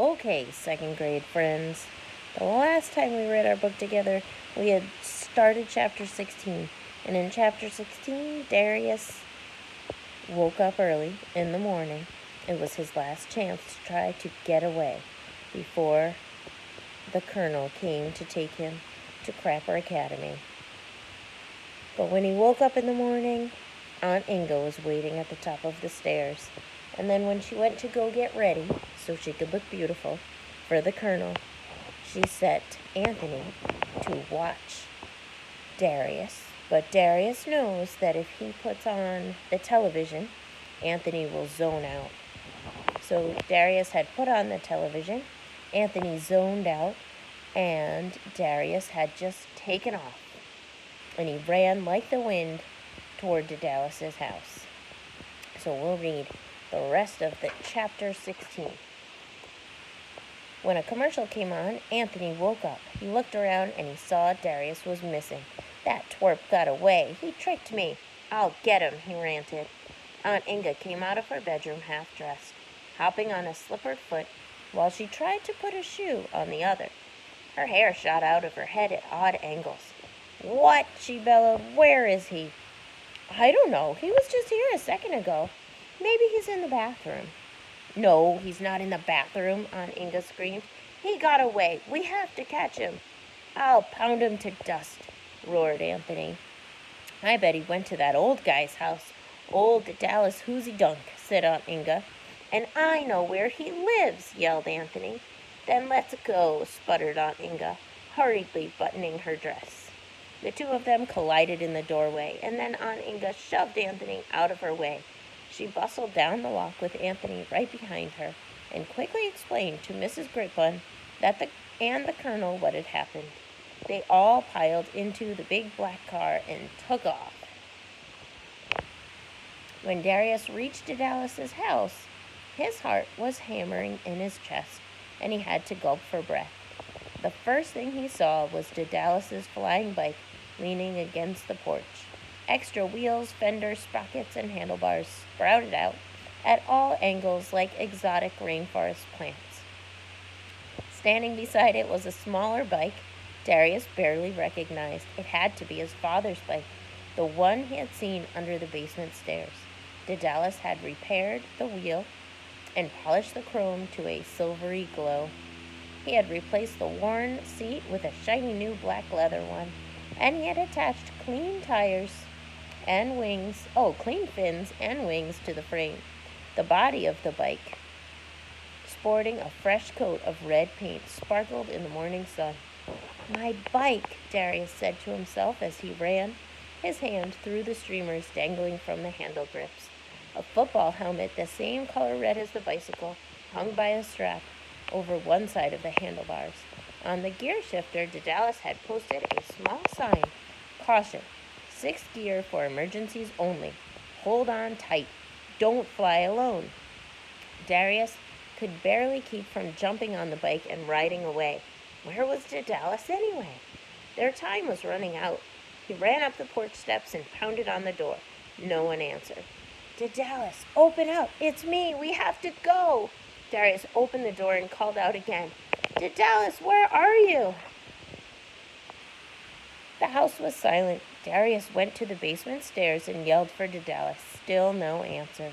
Okay, second grade friends. The last time we read our book together, we had started chapter 16. And in chapter 16, Darius woke up early in the morning. It was his last chance to try to get away before the colonel came to take him to Crapper Academy. But when he woke up in the morning, Aunt Inga was waiting at the top of the stairs. And then when she went to go get ready, so she could look beautiful, for the colonel, she set Anthony to watch Darius. But Darius knows that if he puts on the television, Anthony will zone out. So Darius had put on the television, Anthony zoned out, and Darius had just taken off. And he ran like the wind toward Dallas's house. So we'll read the rest of the chapter 16. When a commercial came on, Anthony woke up. He looked around and he saw Darius was missing. That twerp got away. He tricked me. I'll get him, he ranted. Aunt Inga came out of her bedroom half-dressed, hopping on a slippered foot while she tried to put a shoe on the other. Her hair shot out of her head at odd angles. What? She bellowed. Where is he? I don't know. He was just here a second ago. Maybe he's in the bathroom. No, he's not in the bathroom, Aunt Inga screamed. He got away. We have to catch him. I'll pound him to dust, roared Anthony. I bet he went to that old guy's house. Old Dallas Hoosie Dunk, said Aunt Inga. And I know where he lives, yelled Anthony. Then let's go, sputtered Aunt Inga, hurriedly buttoning her dress. The two of them collided in the doorway, and then Aunt Inga shoved Anthony out of her way. She bustled down the walk with Anthony right behind her, and quickly explained to Mrs. Gritbun and the colonel what had happened. They all piled into the big black car and took off. When Darius reached Dallas's house, his heart was hammering in his chest, and he had to gulp for breath. The first thing he saw was Dallas's flying bike leaning against the porch. Extra wheels, fenders, sprockets, and handlebars sprouted out at all angles like exotic rainforest plants. Standing beside it was a smaller bike Darius barely recognized. It had to be his father's bike, the one he had seen under the basement stairs. Dallas had repaired the wheel and polished the chrome to a silvery glow. He had replaced the worn seat with a shiny new black leather one, and he had attached clean fins and wings to the frame. The body of the bike, sporting a fresh coat of red paint, sparkled in the morning sun. My bike, Darius said to himself as he ran his hand through the streamers dangling from the handle grips. A football helmet, the same color red as the bicycle, hung by a strap over one side of the handlebars. On the gear shifter, Dallas had posted a small sign, Caution, 6th gear for emergencies only. Hold on tight. Don't fly alone. Darius could barely keep from jumping on the bike and riding away. Where was Dallas anyway? Their time was running out. He ran up the porch steps and pounded on the door. No one answered. Dallas, open up. It's me. We have to go. Darius opened the door and called out again. Dallas, where are you? The house was silent. Darius went to the basement stairs and yelled for Dallas. Still no answer.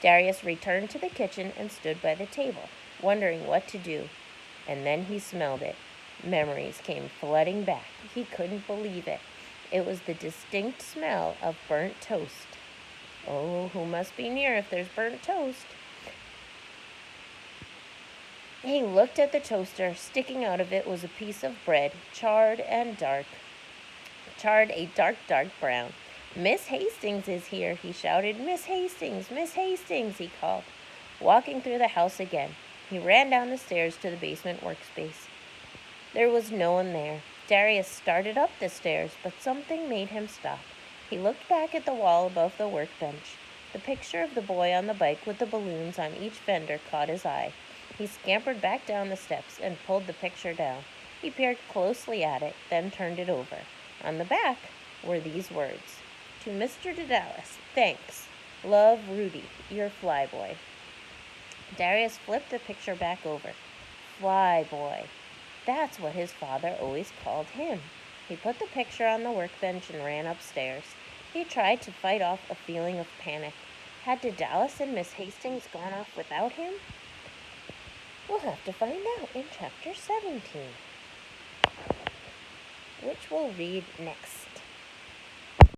Darius returned to the kitchen and stood by the table, wondering what to do. And then he smelled it. Memories came flooding back. He couldn't believe it. It was the distinct smell of burnt toast. Oh, who must be near if there's burnt toast? He looked at the toaster. Sticking out of it was a piece of bread, charred a dark brown. Miss Hastings is here, he shouted. Miss Hastings, Miss Hastings, he called. Walking through the house again, he ran down the stairs to the basement workspace. There was no one there. Darius started up the stairs, but something made him stop. He looked back at the wall above the workbench. The picture of the boy on the bike with the balloons on each fender caught his eye. He scampered back down the steps and pulled the picture down. He peered closely at it, then turned it over. On the back were these words. To Mr. Dallas, thanks. Love, Rudy, your flyboy. Darius flipped the picture back over. fly boy. That's what his father always called him. He put the picture on the workbench and ran upstairs. He tried to fight off a feeling of panic. Had Dallas and Miss Hastings gone off without him? We'll have to find out in chapter 17, which we'll read next.